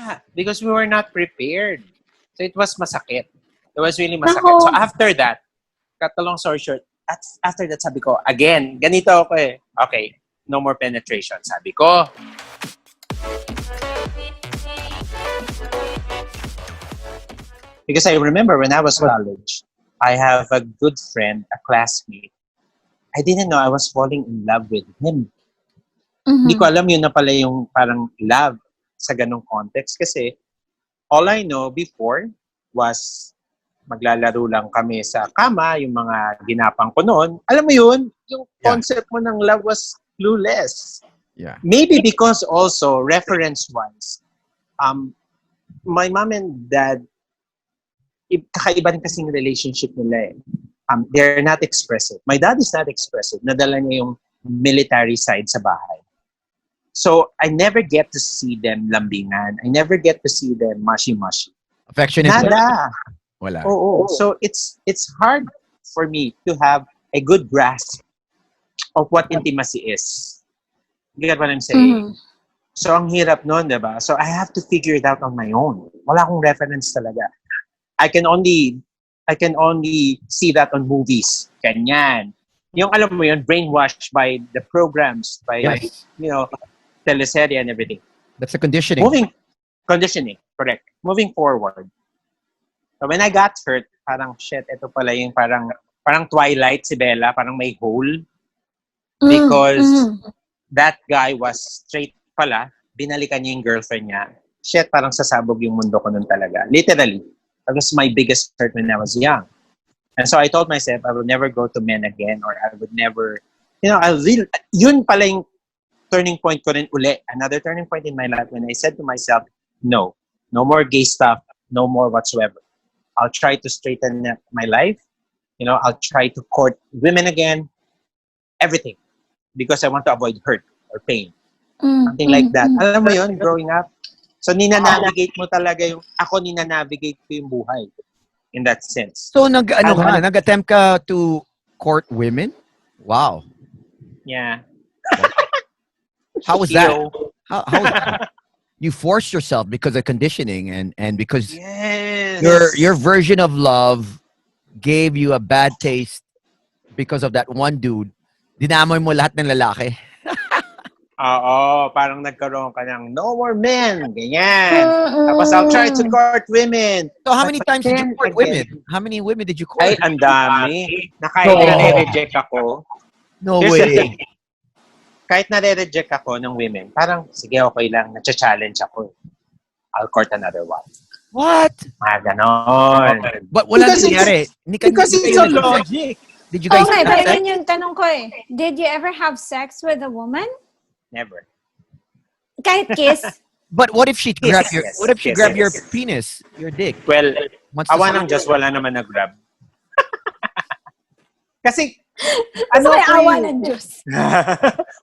Yeah, because we were not prepared. So it was masakit. It was really masakit. So after that, cut the long story short, after that sabi ko, again, ganito ako eh. Okay, no more penetration, sabi ko. Because I remember when I was college, I have a good friend, a classmate. I didn't know I was falling in love with him. Hindi ko alam yun na pala yung parang love sa ganong context. Kasi all I know before was maglalaro lang kami sa kama, yung mga ginapang ko noon. Alam mo yun, yung concept mo ng love was clueless. Yeah. Maybe because also, reference-wise, my mom and dad, kakaiba rin kasing relationship nila eh. They're not expressive. My dad is not expressive. Nadala niya yung military side sa bahay. So, I never get to see them lambingan. I never get to see them mushy-mushy. Affectionate? Nada. Wala. Oo. So, it's hard for me to have a good grasp of what intimacy is. You get what I'm saying? So, ang hirap nun, diba? So, I have to figure it out on my own. Wala akong reference talaga. I can only see that on movies. Ganyan. Yung alam mo yun, brainwashed by the programs, by, teleserye and everything. That's the conditioning. Conditioning, correct. Moving forward. So when I got hurt, parang shit, ito pala yung parang Twilight si Bella, parang may hole. Because that guy was straight pala, binalikan niya yung girlfriend niya. Shit, parang sasabog yung mundo ko nun talaga. Literally. That was my biggest hurt when I was young. And so I told myself, I will never go to men again, or I would never, yun pala yung turning point ko rin uli. Another turning point in my life when I said to myself, no more gay stuff, no more whatsoever. I'll try to straighten up my life. I'll try to court women again. Everything. Because I want to avoid hurt or pain. Something like that. Alam mo yun, growing up. So, ninanavigate mo talaga ninanavigate ko yung buhay. In that sense. So, nag-attempt ka to court women? Wow. Yeah. How was that? How was that? You forced yourself because of conditioning and because your version of love gave you a bad taste because of that one dude. Dinamoy mo lahat ng lalaki. Oo, parang nagkaroon ka ng no more men, ganyan. Tapos I'll try to court women. So how many times did you court women? How many women did you court? Ay, ang dami. Na kahit nare-reject ako. No way. Kahit nare-reject ako ng women, parang, sige, okay lang, na-challenge ako. I'll court another one. What? Ganon. But wala nangyari. Because it's a logic. Did you guys Okay, pero yun yung tanong ko eh. Did you ever have sex with a woman? Never. Kahit kiss? But what if she grabbed your your penis, your dick? Well, awa ng Diyos, wala naman nag-grab. Kasi, awa ng Diyos.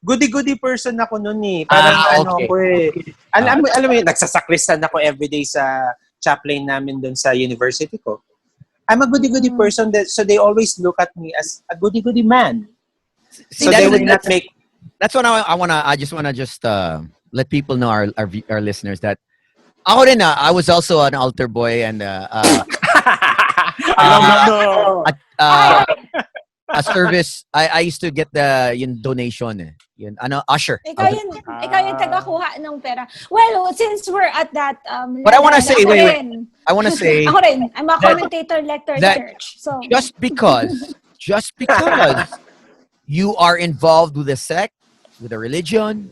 Goody-goody person ako noon eh. Parang okay. ako eh. Alam mo yun, nagsasakristan ako everyday sa chaplain namin doon sa university ko. I'm a goody-goody person, so they always look at me as a goody-goody man. So they would not make... That's what I just wanna let people know, our listeners, that ako rin I was also an altar boy and a service. I used to get yung donation usher. Ikaw yung tagakuha ng pera. Well, since we're at that but I wanna say I wanna say ako rin, I'm a commentator lector church. So just because you are involved with a sect, with a religion,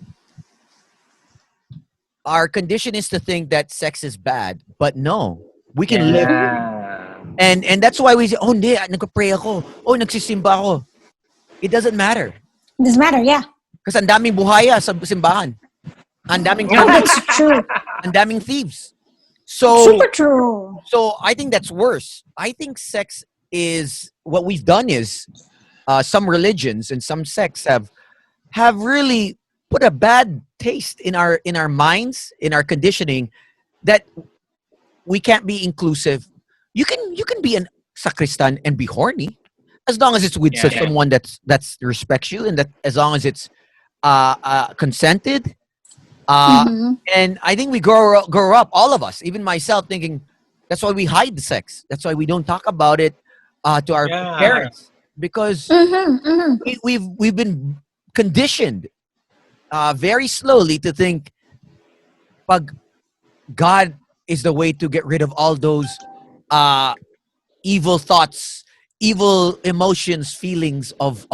our condition is to think that sex is bad. But no, we can live. And that's why we say, oh, hindi, nagpa-pray ako. Oh, nagsisimba ako. It doesn't matter. It doesn't matter, yeah. Kasi ang daming buhaya sa simbahan. Ang daming that's true. Ang daming thieves. So, super true. So I think that's worse. I think sex is, what we've done is, some religions and some sects have really put a bad taste in our minds, in our conditioning, that we can't be inclusive. You can be an sacristan and be horny, as long as it's with someone that respects you, and that as long as it's consented. And I think we grow up, all of us, even myself, thinking that's why we hide the sex. That's why we don't talk about it to our Yeah. parents, because we've been conditioned very slowly to think pag God is the way to get rid of all those evil thoughts, evil emotions, feelings of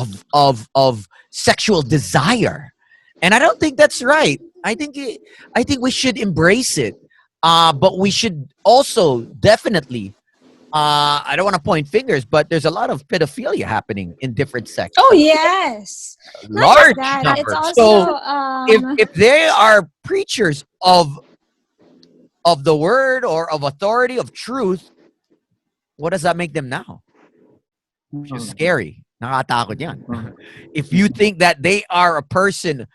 sexual desire. And I don't think that's right. I think we should embrace it. But we should also definitely I don't want to point fingers, but there's a lot of pedophilia happening in different sects. Oh yes. Not just Large that. It's number. also So if they are preachers of the word or of authority of truth, what does that make them now? Which is scary. Nakakatakot yan. If you think that they are a person,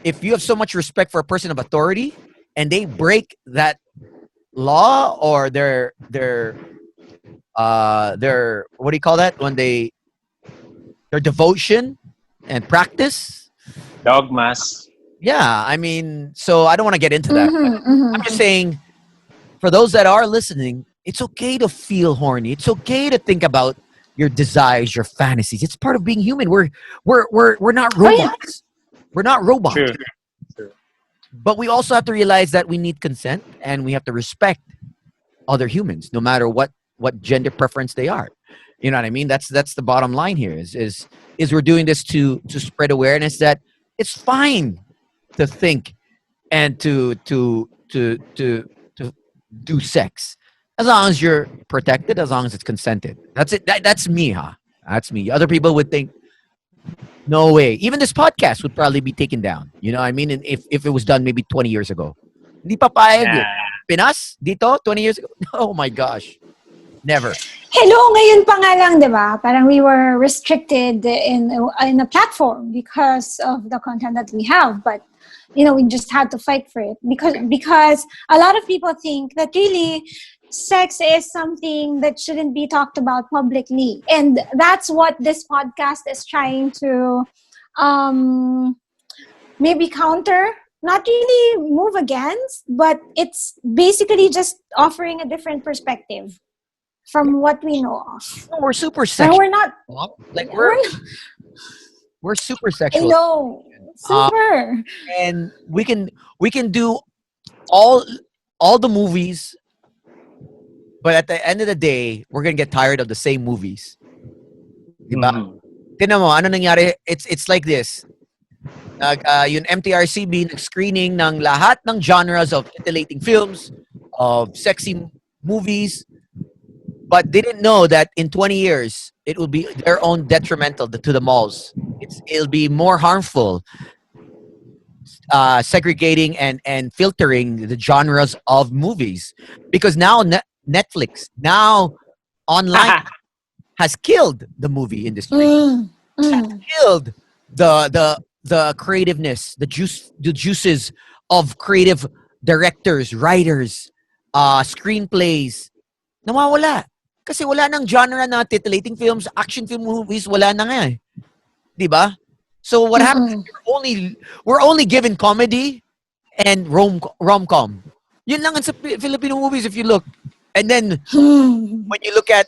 if you have so much respect for a person of authority and they break that law or their what do you call that when their devotion and practice, Dogmas. yeah, I mean, so I don't want to get into that. I'm just mhm. saying, for those that are listening, it's okay to feel horny. It's okay to think about your desires, your fantasies. It's part of being human. We're not Oh yeah. robots. We're not robots. True. True. But we also have to realize that we need consent and we have to respect other humans, no matter what gender preference they are. You know what I mean? That's the bottom line here. Is we're doing this to spread awareness that it's fine to think and to do sex as long as you're protected, as long as it's consented. That's it. That's me, huh? That's me. Other people would think, no way. Even this podcast would probably be taken down. You know what I mean? And if it was done maybe 20 years ago. Hindi pa payag Yeah. Pinas dito 20 years ago. Oh my gosh. Never. Hello, ngayon pa nga lang, di ba? Parang we were restricted in a platform because of the content that we have. But, you know, we just had to fight for it. Because a lot of people think that really sex is something that shouldn't be talked about publicly. And that's what this podcast is trying to maybe counter. Not really move against, but it's basically just offering a different perspective from what we know of. No, we're super And sexual. we're not, Like we're we're super I sexual. know, super. And we can do all the movies, but at the end of the day, we're gonna get tired of the same movies. Diba? Mhm. Tingnan mo, ano nangyari? It's like this. Yung MTRCB nag-screening ng lahat ng genres of titillating films, of sexy movies, but they didn't know that in 20 years, it will be their own detrimental to the malls. It'll be more harmful, segregating and filtering the genres of movies. Because now Netflix, now online has killed the movie industry. Killed the creativeness, the juices of creative directors, writers, screenplays. Nawawala. Kasi wala nang genre na titillating films, action film movies, wala na nga eh. Diba? So what happens is we're only given comedy and rom-com. Yun lang sa Filipino movies if you look. And then when you look at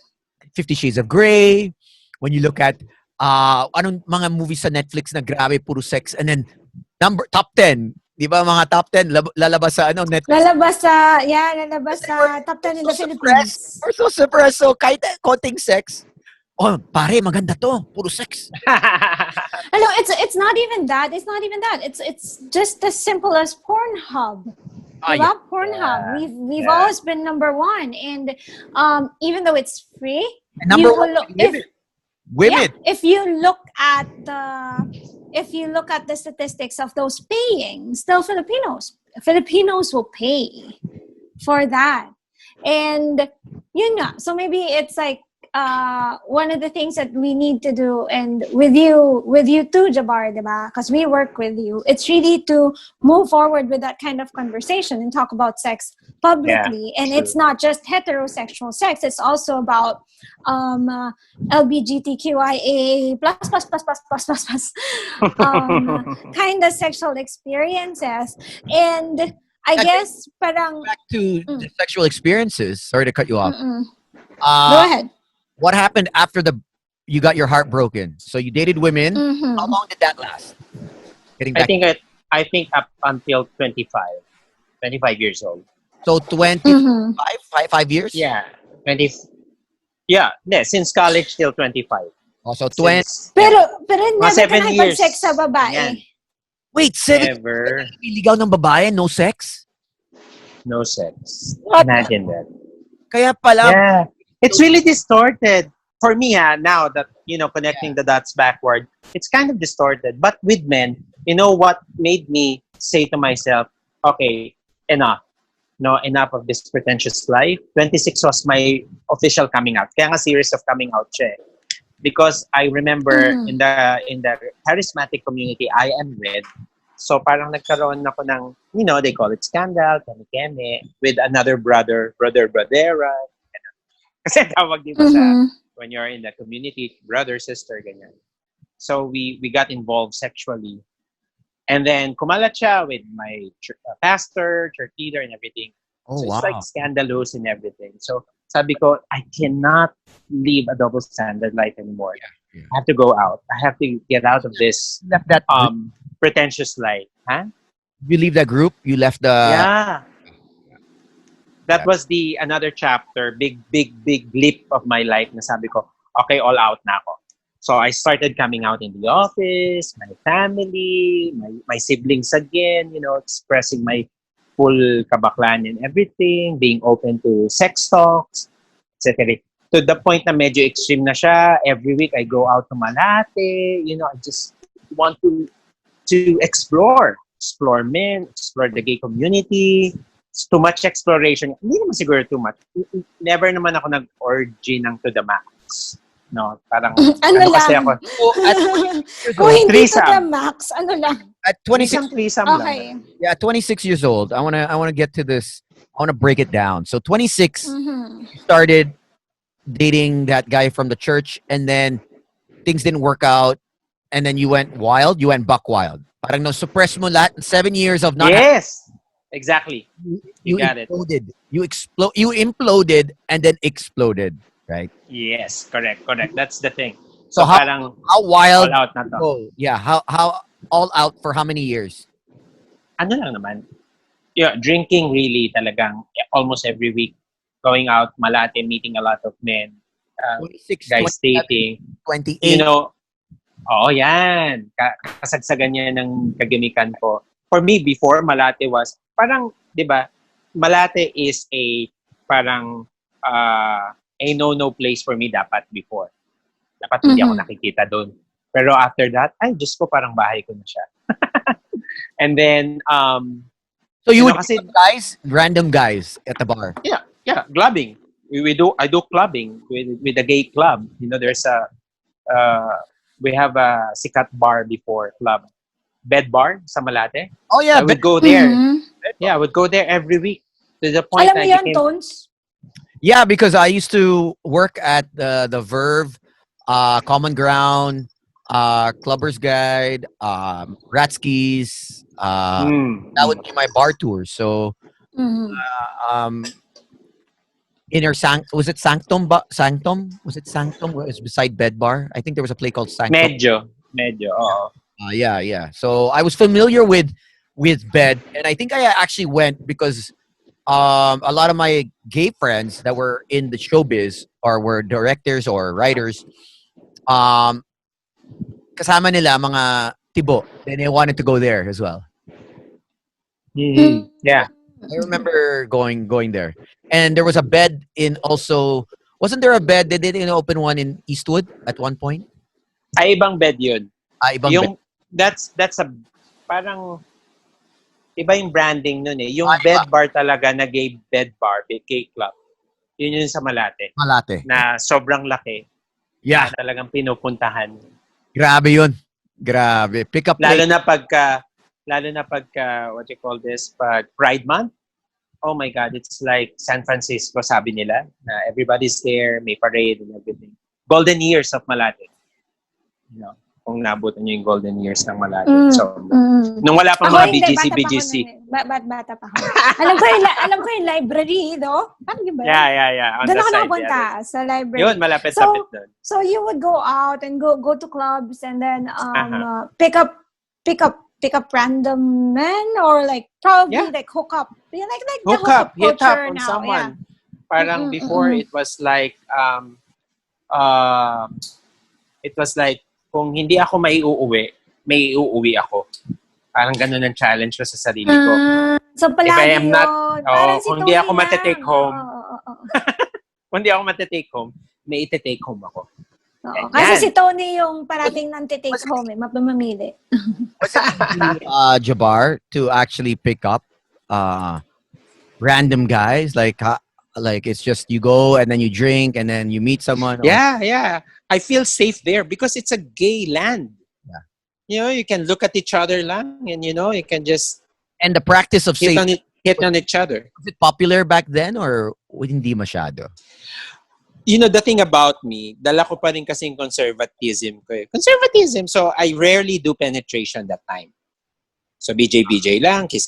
50 Shades of Grey, when you look at anong mga movies sa Netflix na grabe puro sex, and then top 10, di ba mga top 10 lalabas sa Netflix. Lalabas sa top 10 in the Philippines. We're so suppressed. So kahit konting sex, oh pare maganda to, puro sex. Hello, it's not even that. It's not even that. It's just as simple as Pornhub. Yeah. Pornhub. We've always been number one, and even though it's free, And number one, women. Yeah, if you look at the statistics of those paying, still Filipinos will pay for that, and yun nga. So maybe it's like one of the things that we need to do, and with you too, Jabbar, diba? Because we work with you, it's really to move forward with that kind of conversation and talk about sex publicly. And true. it's not just heterosexual sex; it's also about LGBTQIA plus kind of sexual experiences. And I guess parang Back to the sexual experiences. Sorry to cut you off. go ahead. What happened after you got your heart broken? So you dated women. Mhm. How long did that last? Getting I back. think up until 25 years old. So 25, Mhm. 5 years? Yeah, 20. Yeah, since college till 25. Oh, so 20. Since, Pero mga never 7 ka years. nakipag-sex sa babae. Yan. Wait, 7 Never, ligaw ng babae, no sex? no sex. What? Imagine that. Kaya pala, Yeah. It's really distorted. For me, now that, connecting the dots backward, it's kind of distorted. But with men, you know what made me say to myself, okay, enough. No, enough of this pretentious life. 26 was my official coming out. Kaya nga series of coming out siya. Because I remember in the charismatic community I am with, so parang nagkaroon ako ng, they call it scandal, keme-keme, with another brodera. Kasi tawag dito sa, when you're in the community, brother, sister, ganyan. So we got involved sexually. And then kumalat siya with my pastor, church leader, and everything. oh So wow. it's like scandalous and everything. So sabi ko, I cannot live a double standard life anymore. Yeah. I have to go out. I have to get out of this Left that pretentious life. Huh? you leave that group, you left the Yeah. That Yeah. was another chapter, big leap of my life na sabi ko, okay, all out na ako. So I started coming out in the office, my family, my siblings again, expressing my full kabaklan and everything, being open to sex talks, etc. To the point na medyo extreme na siya. Every week I go out to Malate, I just want to explore men, explore the gay community. It's too much exploration. Hindi naman siguro too much. Never naman ako nag-orgy ng to the max. No, parang Ano kasi lang? ako. Kung hindi to Threesome. the max, ano lang? at 26 Threesome Okay. lang. yeah, 26 years old. I want to get to this. I want to break it down. So 26 Mhm. you started dating that guy from the church, and then things didn't work out, and then you went wild. You went buck wild. Parang no suppress mo lahat. 7 years of not Yes. Exactly. you got it. imploded. You imploded and then exploded, right? Yes, correct. That's the thing. So So how- parang How wild? all out na to. Oh, yeah. How all out for how many years? Ano lang naman. Yeah, drinking really talagang almost every week. Going out, Malate, meeting a lot of men. 26, Guys 27, dating. 28. Oo, yan. Kasagsagan niya ng kagimikan ko. For me, before, Malate was, parang, di ba, Malate is parang, a no-no place for me dapat before. Dapat hindi ako nakikita doon. Pero after that, ay, Diyos ko, parang bahay ko na siya. And then, So you would kasi, random guys at the bar. yeah, clubbing. I do clubbing with a gay club. There's we have a sikat bar before club. Bed bar sa Malate. Oh yeah, I would go there. Mhm. Yeah, I would go there every week. To the point Alam mo I yan, became... Tones? yeah, because I used to work at the Verve, Common Ground, Clubbers Guide, Ratskis. That would be my bar tour. So um, inner was it Sanctum? Sanctum? Was it Sanctum? It was beside Bed Bar. I think there was a play called Sanctum. Medyo, oo. Yeah. So I was familiar with Bed, and I think I actually went because a lot of my gay friends that were in the showbiz or were directors or writers, kasama nila mga tibo, and they wanted to go there as well. Mm-hmm. Yeah. I remember going there, and there was a Bed in also. Wasn't there a Bed? They didn't open one in Eastwood at one point. Ay, ibang bed yun. Ibang Bed. That's a, parang, iba yung branding nun eh. Yung Iba. bed bar talaga na gay bed bar, gay club. Yun yung sa Malate. Malate. Na sobrang laki. Yeah. Na talagang pinupuntahan. Grabe yun. Grabe. Pick up Lalo line. na pagka, what you call this, pag Pride Month. Oh my God, it's like San Francisco, sabi nila. Na everybody's there, may parade and everything. Golden years of Malate. You know, kung nabutan nyo yung golden years ng Malate. So, nung wala pang Ako mga hindi, BGC, bata pa ako BGC. nun eh. Bata pa ako. alam ko yung library, no? Parang yun ba? yun? Yeah. On Doon the ako side. nakapunta sa library. Yun, malapit-lapit doon. So you would go out and go to clubs and then pick up random men or like probably like hook up. Yeah, like the Hook up, hit up culture on now. someone. Yeah. Parang before, it was like, kung hindi ako may uuwi ako. Parang ganun ang challenge ko sa sarili ko. So palagi If I am not, Parang si kung hindi Tony ako matitake lang. home, Oo. kung hindi ako matitake home, may iti-take home ako. Oo. Kasi si Tony yung parating nang take home eh, mapamamili. Jabbar, to actually pick up random guys, like it's just you go and then you drink and then you meet someone. Yeah. I feel safe there because it's a gay land. Yeah. You know, you can look at each other lang and, you know, you can just And the practice of hit safe, on each other. was it popular back then or hindi masyado? You know, the thing about me, dala ko pa rin kasing conservatism ko eh. Conservatism. So, I rarely do penetration that time. So, BJ lang, kiss,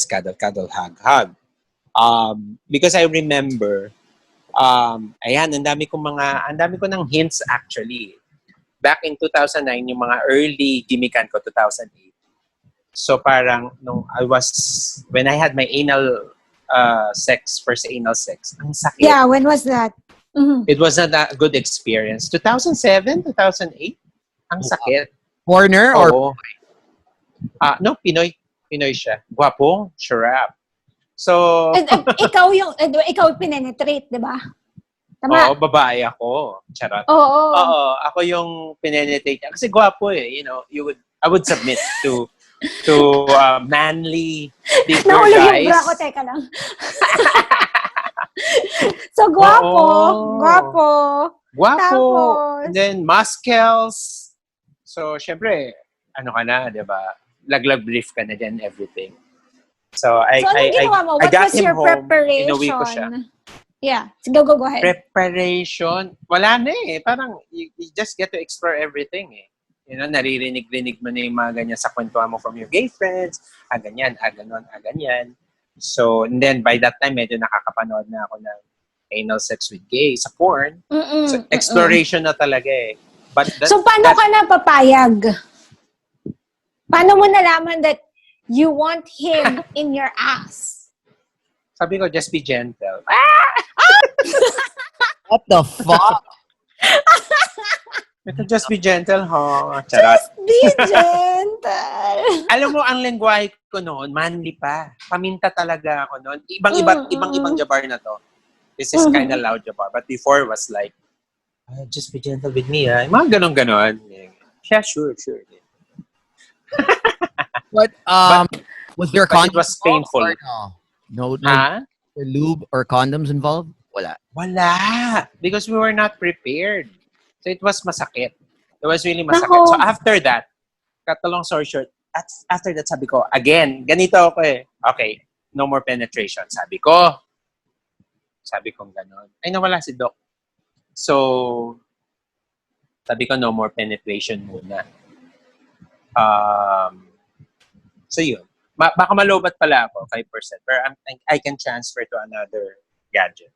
cuddle, hug. Because I remember, ayan, ang dami ko ng hints actually. Back in 2009, yung mga early gimikan ko, 2008. So, parang, when I had my first anal sex, ang sakit. Yeah, when was that? Mm-hmm. It was not a good experience. 2007, 2008? Ang sakit. Foreigner or Oo. No, Pinoy. Pinoy siya. Guwapo, sharap. So, ikaw pinenetrate, di ba? Tama? oo, babae ako. Charot. Oo. Oo, ako yung pinenetrate niya. Kasi guwapo eh. You know, I would submit to manly, bigger Nahulog yung guys. bra ko, teka lang. So, guwapo. Guwapo. Tapos? And then, muscles. So, syempre, ano ka na, di ba? Laglag brief ka na dyan, everything. So, anong ginawa mo? What was your preparation? Inuwi ko siya. Yeah. Go ahead. Preparation? Wala na eh. Parang, you just get to explore everything eh. You know, naririnig-rinig mo na yung mga ganyan sa kwentuhan mo from your gay friends. Ganyan, ganon, ganyan. So, and then by that time, medyo nakakapanood na ako ng anal sex with gay sa porn. So, exploration na talaga eh. But so, paano ka na papayag? Paano mo nalaman that you want him in your ass? Sabi ko, just be gentle. what the fuck? Ito, just be gentle, ho. Charot. Just be gentle. Alam mo, ang lengguwahe ko noon, manly pa. Paminta talaga ako noon. Ibang Jabbar na to. This is kind of loud Jabbar. But before was like, just be gentle with me, ha? Mga ganon. Yeah, sure. But was there But it condoms was painful. involved or no, Ha? lube or condoms involved? Wala. Because we were not prepared. So it was masakit. It was really masakit. Nako. So after that, cut the long story short, after that sabi ko, again, ganito ako eh. Okay, no more penetration. Sabi ko gano'n. Ay, nawala si Doc. So, sabi ko, no more penetration muna. So yun. Baka malobat pala ako, 5%. Pero I can transfer to another gadget.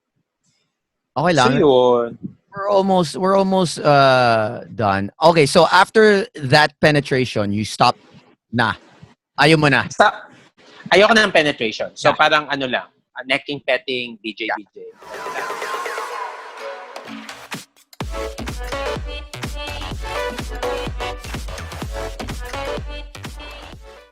Okay So lang. yun. We're almost done. Okay, so after that penetration, you stop na. Ayaw mo na. Stop. Ayoko na ng penetration. So Yeah. parang ano lang, necking, petting, BJ.